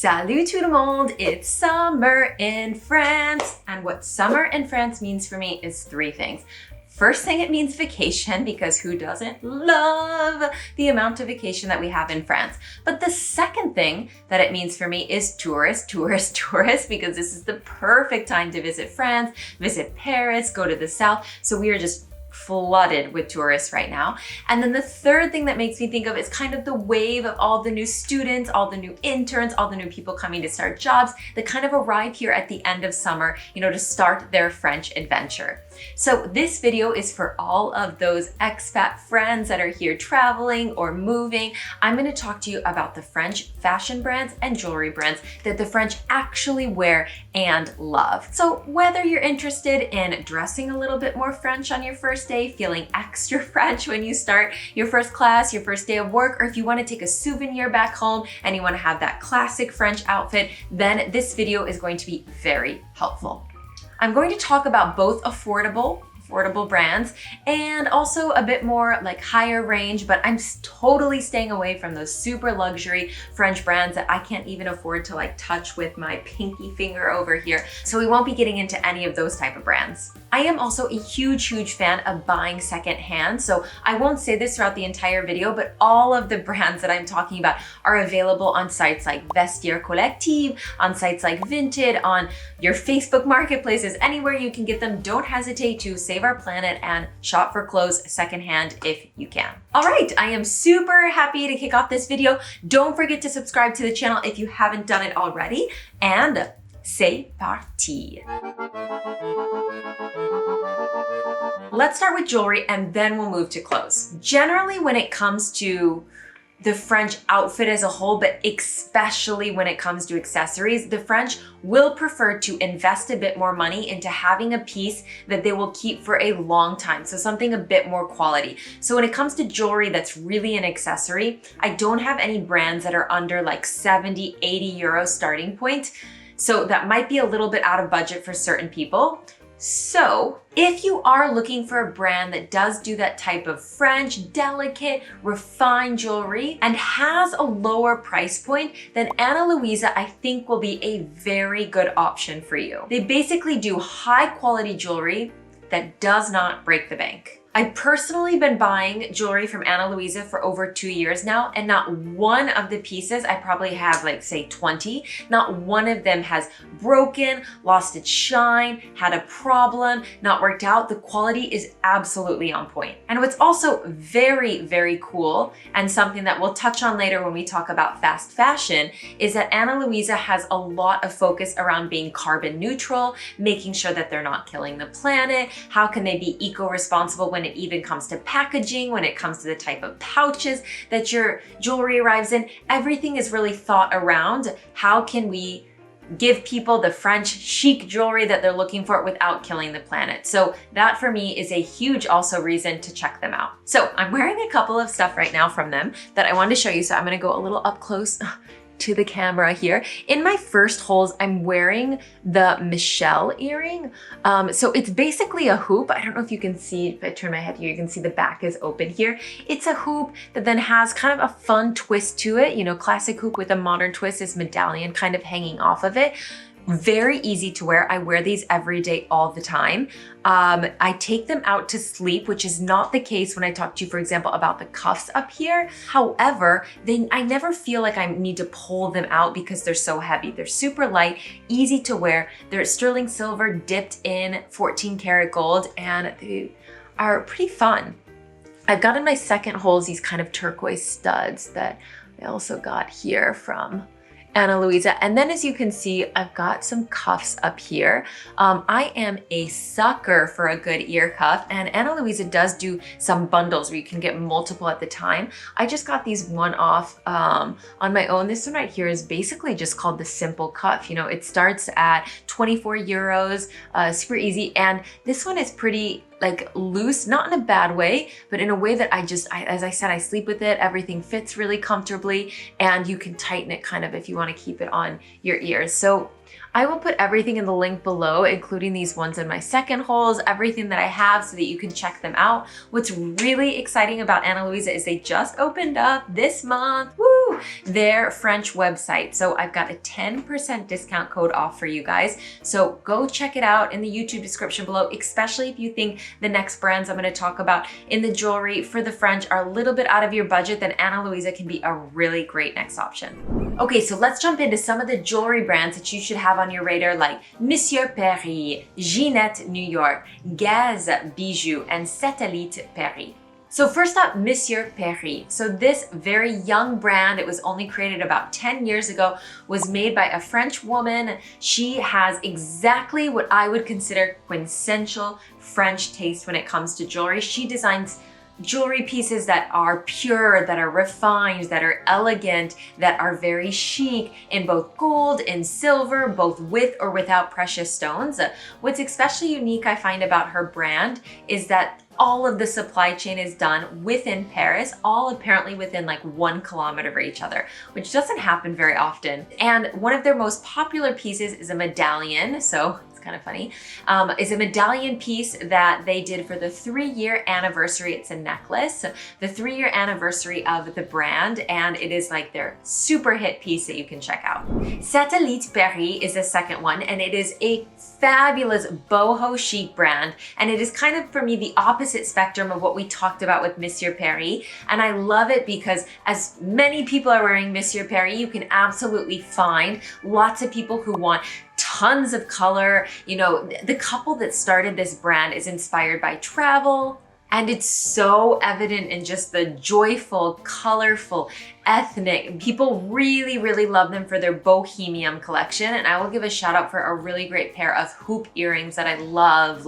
Salut tout le monde, it's summer in France. And what summer in France means for me is three things. First thing, it means vacation, because who doesn't love the amount of vacation that we have in France? But the second thing that it means for me is tourist, because this is the perfect time to visit France, visit Paris, go to the south. So we are just flooded with tourists right now. And then the third thing that makes me think of is kind of the wave of all the new students, all the new interns, all the new people coming to start jobs that kind of arrive here at the end of summer, to start their French adventure. So this video is for all of those expat friends that are here traveling or moving. I'm going to talk to you about the French fashion brands and jewelry brands that the French actually wear and love. So whether you're interested in dressing a little bit more French on your first day, feeling extra French when you start your first class, your first day of work, or if you want to take a souvenir back home and you want to have that classic French outfit, then this video is going to be very helpful. I'm going to talk about both affordable brands and also a bit more like higher range, but I'm totally staying away from those super luxury French brands that I can't even afford to like touch with my pinky finger over here. So we won't be getting into any of those type of brands. I am also a huge fan of buying secondhand. So I won't say this throughout the entire video, but all of the brands that I'm talking about are available on sites like Vestiaire Collective, on sites like Vinted, on your Facebook marketplaces, anywhere you can get them. Don't hesitate to save our planet and shop for clothes secondhand if you can. All right, I am super happy to kick off this video. Don't forget to subscribe to the channel if you haven't done it already. And c'est parti. Let's start with jewelry and then we'll move to clothes. Generally, when it comes to the French outfit as a whole, but especially when it comes to accessories, the French will prefer to invest a bit more money into having a piece that they will keep for a long time. So something a bit more quality. So when it comes to jewelry that's really an accessory, I don't have any brands that are under like 70, 80 euros starting point. So that might be a little bit out of budget for certain people. So if you are looking for a brand that does do that type of French, delicate, refined jewelry and has a lower price point, then Ana Luisa, I think, will be a very good option for you. They basically do high quality jewelry that does not break the bank. I've personally been buying jewelry from Ana Luisa for over 2 years now, and not one of the pieces, I probably have like say 20, not one of them has broken, lost its shine, had a problem, not worked out. The quality is absolutely on point. And what's also very cool, and something that we'll touch on later when we talk about fast fashion, is that Ana Luisa has a lot of focus around being carbon neutral, making sure that they're not killing the planet. How can they be eco-responsible when it even comes to packaging, when it comes to the type of pouches that your jewelry arrives in? Everything is really thought around how can we give people the French chic jewelry that they're looking for without killing the planet. So that for me is a huge also reason to check them out. So I'm wearing a couple of stuff right now from them that I wanted to show you. So I'm gonna go a little up close to the camera here. In my first holes, I'm wearing the Michelle earring. So it's basically a hoop. I don't know if you can see, if I turn my head here, you can see the back is open here. It's a hoop that then has kind of a fun twist to it. Classic hoop with a modern twist, is medallion kind of hanging off of it. Very easy to wear. I wear these every day, all the time. I take them out to sleep, which is not the case when I talk to you, for example, about the cuffs up here. However, I never feel like I need to pull them out because they're so heavy. They're super light, easy to wear. They're sterling silver dipped in 14 karat gold, and they are pretty fun. I've got in my second holes these kind of turquoise studs that I also got here from Ana Luisa. And then as you can see, I've got some cuffs up here. I am a sucker for a good ear cuff, and Ana Luisa does do some bundles where you can get multiple at the time. I just got these one-off on my own. This one right here is basically just called the simple cuff. It starts at 24 euros, super easy. And this one is pretty like loose, not in a bad way, but in a way that as I said, I sleep with it. Everything fits really comfortably, and you can tighten it kind of if you want to keep it on your ears. So I will put everything in the link below, including these ones in my second holes, everything that I have so that you can check them out. What's really exciting about Ana Luisa is they just opened up this month. Woo! to their French website. So I've got a 10% discount code off for you guys. So go check it out in the YouTube description below, especially if you think the next brands I'm going to talk about in the jewelry for the French are a little bit out of your budget, then Ana Luisa can be a really great next option. Okay, so let's jump into some of the jewelry brands that you should have on your radar, like Monsieur Perry, Jeanette New York, Gasbijou, and Satellite Peri. So first up, Monsieur Perry. So this very young brand, it was only created about 10 years ago, was made by a French woman. She has exactly what I would consider quintessential French taste when it comes to jewelry. She designs jewelry pieces that are pure, that are refined, that are elegant, that are very chic in both gold and silver, both with or without precious stones. What's especially unique I find about her brand is that all of the supply chain is done within Paris, all apparently within like 1 kilometer of each other, which doesn't happen very often. And one of their most popular pieces is a medallion. So kind of funny, is a medallion piece that they did for the 3-year anniversary. It's a necklace, the 3-year anniversary of the brand, and it is like their super hit piece that you can check out. Satellite Peri is the second one, and it is a fabulous boho chic brand, and it is kind of, for me, the opposite spectrum of what we talked about with Monsieur Perry. And I love it because as many people are wearing Monsieur Perry, you can absolutely find lots of people who want tons of color. You know, the couple that started this brand is inspired by travel, and it's so evident in just the joyful, colorful, ethnic. People really, really love them for their bohemian collection. And I will give a shout out for a really great pair of hoop earrings that I love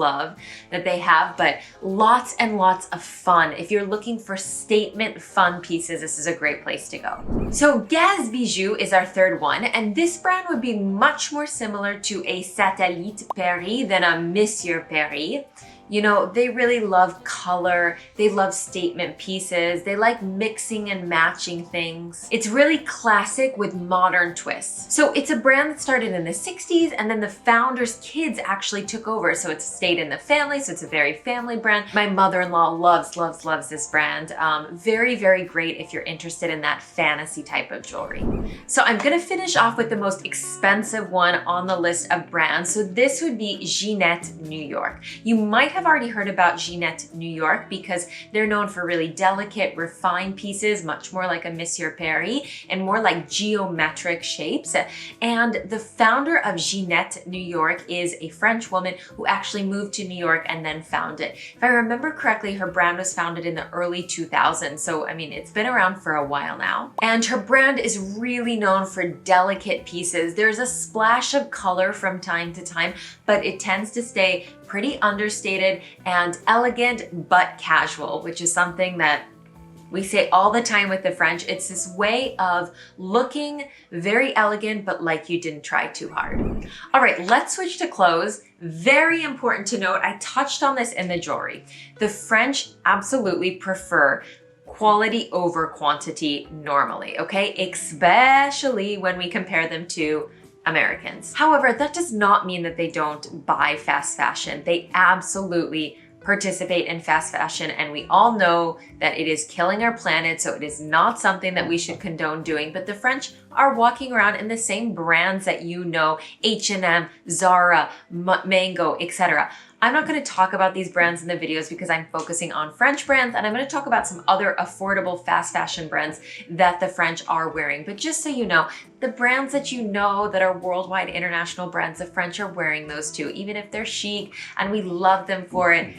that they have, but lots and lots of fun. If you're looking for statement fun pieces, this is a great place to go. So Gasbijou is our third one, and this brand would be much more similar to a Satellite Peri than a Monsieur Perry. You know, they really love color, they love statement pieces, they like mixing and matching things. It's really classic with modern twists. So it's a brand that started in the 60s, and then the founder's kids actually took over. So it's stayed in the family, so it's a very family brand. My mother-in-law loves this brand. Very, very great if you're interested in that fantasy type of jewelry. So I'm gonna finish off with the most expensive one on the list of brands. So this would be Jeanette New York. You might have already heard about Jeanette New York because they're known for really delicate, refined pieces, much more like a Monsieur Perry and more like geometric shapes. And the founder of Jeanette New York is a French woman who actually moved to New York and then founded it. If I remember correctly, her brand was founded in the early 2000s. So, I mean, it's been around for a while now. And her brand is really known for delicate pieces. There's a splash of color from time to time, but it tends to stay pretty understated and elegant but casual, which is something that we say all the time with the French. It's this way of looking very elegant, but like you didn't try too hard. All right, let's switch to clothes. Very important to note, I touched on this in the jewelry. The French absolutely prefer quality over quantity normally, okay? Especially when we compare them to Americans. However, that does not mean that they don't buy fast fashion. They absolutely participate in fast fashion, and we all know that it is killing our planet, so it is not something that we should condone doing. But the French are walking around in the same brands that you know, H&M, Zara, Mango, etc. I'm not going to talk about these brands in the videos because I'm focusing on French brands, and I'm going to talk about some other affordable fast fashion brands that the French are wearing. But just so you know, the brands that you know that are worldwide international brands, the French are wearing those too. Even if they're chic and we love them for it,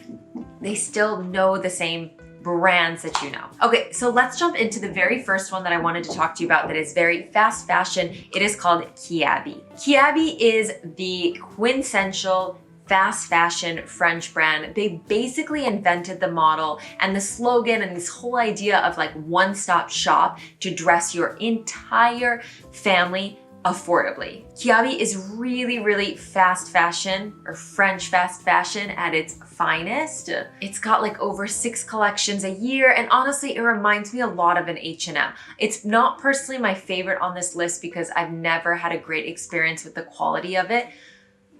they still know the same brands that you know. Okay, so let's jump into the very first one that I wanted to talk to you about that is very fast fashion. It is called Kiyabi. Kiyabi is the quintessential fast fashion French brand. They basically invented the model and the slogan and this whole idea of like one-stop shop to dress your entire family affordably. Kiyabi is really, really fast fashion, or French fast fashion at its finest. It's got like over 6 collections a year, and honestly, it reminds me a lot of an H&M. It's not personally my favorite on this list because I've never had a great experience with the quality of it,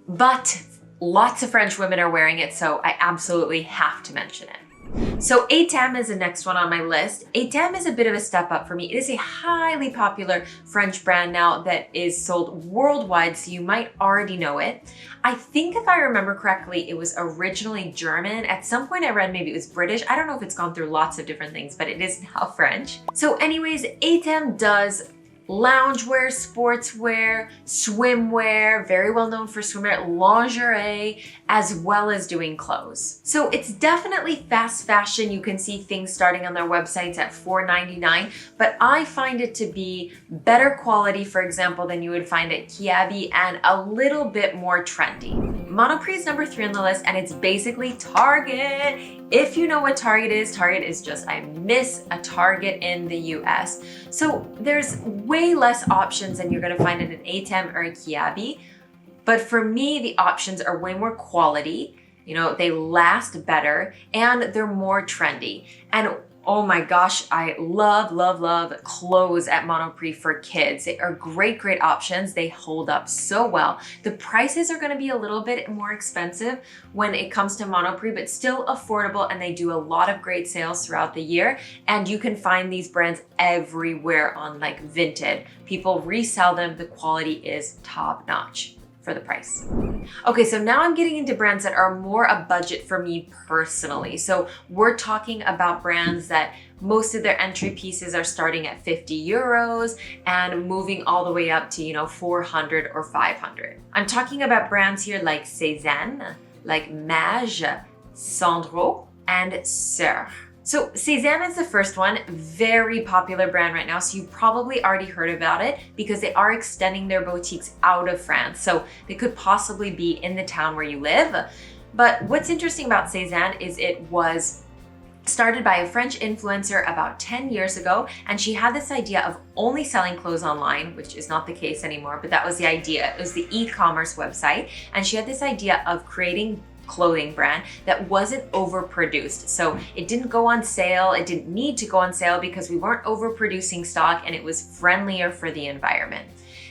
but lots of French women are wearing it, so I absolutely have to mention it. So Atem is the next one on my list. Atem is a bit of a step up for me. It is a highly popular French brand now that is sold worldwide, so you might already know it. I think if I remember correctly, it was originally German. At some point I read maybe it was British. I don't know if it's gone through lots of different things, but it is now French. So anyways, Atem does loungewear, sportswear, swimwear, very well known for swimwear, lingerie, as well as doing clothes. So it's definitely fast fashion. You can see things starting on their websites at $4.99, but I find it to be better quality, for example, than you would find at Kiyabi and a little bit more trendy. Monoprix is number 3 on the list, and it's basically Target. If you know what Target is just, I miss a Target in the US. So there's way less options than you're gonna find in an Atem or a Kiyabi. But for me, the options are way more quality. You know, they last better and they're more trendy. And oh my gosh, I love, love, love clothes at Monoprix for kids. They are great, great options. They hold up so well. The prices are gonna be a little bit more expensive when it comes to Monoprix, but still affordable, and they do a lot of great sales throughout the year. And you can find these brands everywhere on like Vinted. People resell them. The quality is top notch for the price. Okay, so now I'm getting into brands that are more a budget for me personally. So we're talking about brands that most of their entry pieces are starting at 50 euros and moving all the way up to, you know, 400 or 500. I'm talking about brands here like Cezanne, like Mage, SANDRO, and Sœur. So Cezanne is the first one, very popular brand right now. So you probably already heard about it because they are extending their boutiques out of France. So they could possibly be in the town where you live. But what's interesting about Cezanne is it was started by a French influencer about 10 years ago. And she had this idea of only selling clothes online, which is not the case anymore, but that was the idea. It was the e-commerce website. And she had this idea of creating clothing brand that wasn't overproduced. So it didn't go on sale. It didn't need to go on sale because we weren't overproducing stock, and it was friendlier for the environment.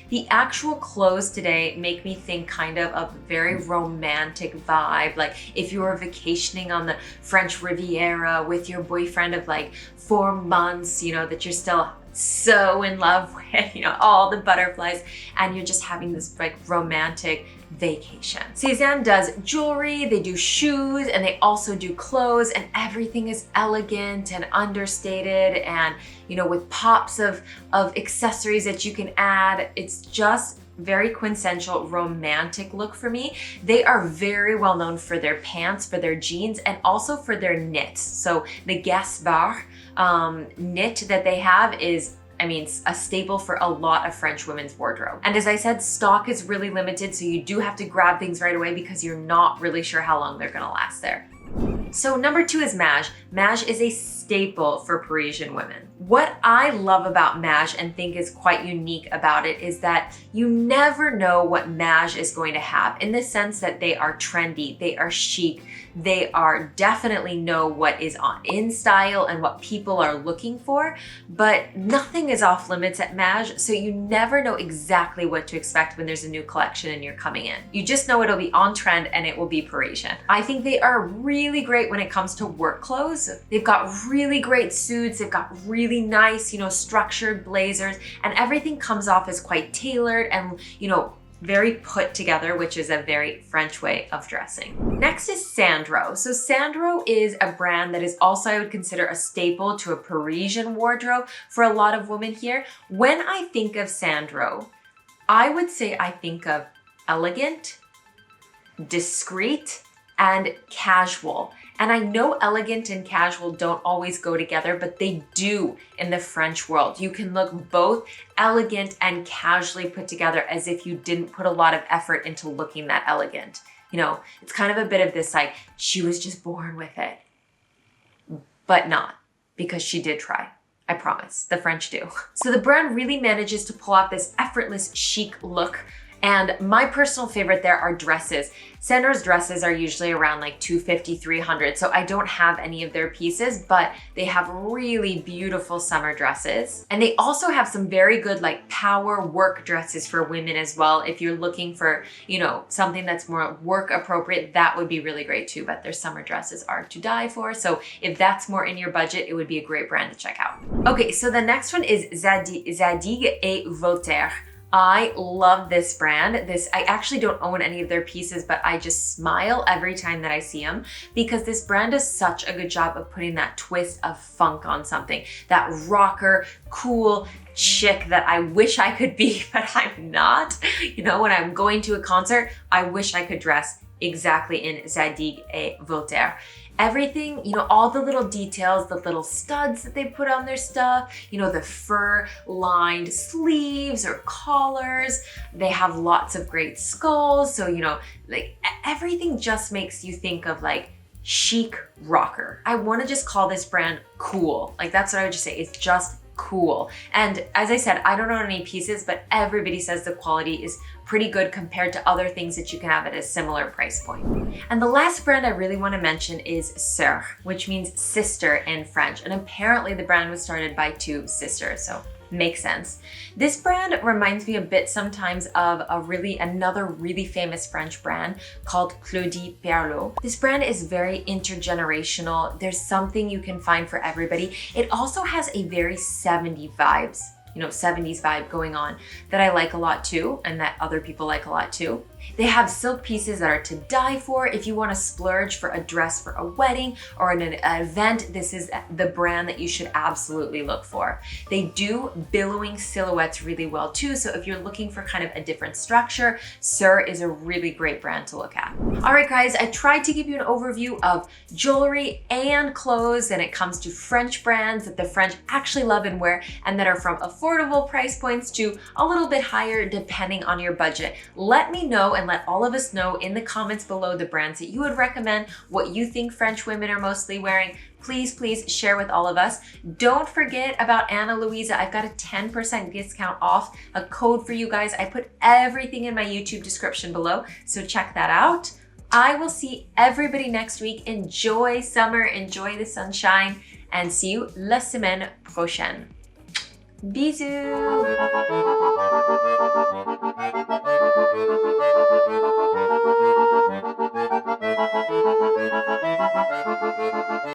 The actual clothes today make me think kind of a very romantic vibe. Like if you were vacationing on the French Riviera with your boyfriend of like 4 months, you know, that you're still so in love with, you know, all the butterflies, and you're just having this like romantic vacation. Cezanne does jewelry, they do shoes, and they also do clothes, and everything is elegant and understated and, you know, with pops of accessories that you can add. It's just very quintessential romantic look for me. They are very well known for their pants, for their jeans, and also for their knits. So the Gasbijou knit that they have is, I mean, a staple for a lot of French women's wardrobe. And as I said, stock is really limited, so you do have to grab things right away because you're not really sure how long they're gonna last there. So number 2 is Mage. Mage is a staple for Parisian women. What I love about Mage and think is quite unique about it is that you never know what Mage is going to have, in the sense that they are trendy, they are chic, they are definitely know what is in style and what people are looking for, but nothing is off limits at Mage, so you never know exactly what to expect when there's a new collection and you're coming in. You just know it'll be on trend and it will be Parisian. I think they are really great when it comes to work clothes. They've got really great suits, they've got really nice, you know, structured blazers, and everything comes off as quite tailored and, you know, very put together, which is a very French way of dressing. Next is SANDRO. So SANDRO is a brand that is also, I would consider, a staple to a Parisian wardrobe for a lot of women here. When I think of SANDRO, I would say I think of elegant, discreet, and casual. And I know elegant and casual don't always go together, but they do in the French world. You can look both elegant and casually put together as if you didn't put a lot of effort into looking that elegant. You know, it's kind of a bit of this like, she was just born with it, but not, because she did try. I promise, the French do. So the brand really manages to pull off this effortless chic look And my personal favorite there are dresses. Sandro's dresses are usually around like $250, $300, so I don't have any of their pieces, but they have really beautiful summer dresses. And they also have some very good like power work dresses for women as well. If you're looking for, you know, something that's more work appropriate, that would be really great too, but their summer dresses are to die for. So if that's more in your budget, it would be a great brand to check out. Okay, so the next one is Zadig et Voltaire. I love this brand. I actually don't own any of their pieces, but I just smile every time that I see them because this brand does such a good job of putting that twist of funk on something. That rocker, cool, chic that I wish I could be, but I'm not. You know, when I'm going to a concert, I wish I could dress exactly in Zadig et Voltaire. Everything, you know, all the little details, the little studs that they put on their stuff, you know, the fur lined sleeves or collars. They have lots of great skulls. So, you know, like everything just makes you think of like chic rocker. I want to just call this brand cool. Like that's what I would just say. It's just cool. And as I said, I don't own any pieces, but everybody says the quality is pretty good compared to other things that you can have at a similar price point. And the last brand I really want to mention is Sœur, which means sister in French. And apparently the brand was started by two sisters, so makes sense. This brand reminds me a bit sometimes of another really famous French brand called Claudie Pierlot. This brand is very intergenerational. There's something you can find for everybody. It also has a very 70s vibes, you know, 70s vibe going on that I like a lot too, and that other people like a lot too. They have silk pieces that are to die for. If you want to splurge for a dress for a wedding or an event, this is the brand that you should absolutely look for. They do billowing silhouettes really well too. So if you're looking for kind of a different structure, Sœur is a really great brand to look at. All right, guys, I tried to give you an overview of jewelry and clothes when it comes to French brands that the French actually love and wear and that are from affordable price points to a little bit higher depending on your budget. Let me know and let all of us know in the comments below the brands that you would recommend, what you think French women are mostly wearing. Please share with all of us. Don't forget about Ana Luisa. I've got a 10% discount off, a code for you guys. I put everything in my YouTube description below, so check that out. I will see everybody next week. Enjoy summer, enjoy the sunshine, and see you la semaine prochaine. Bisous!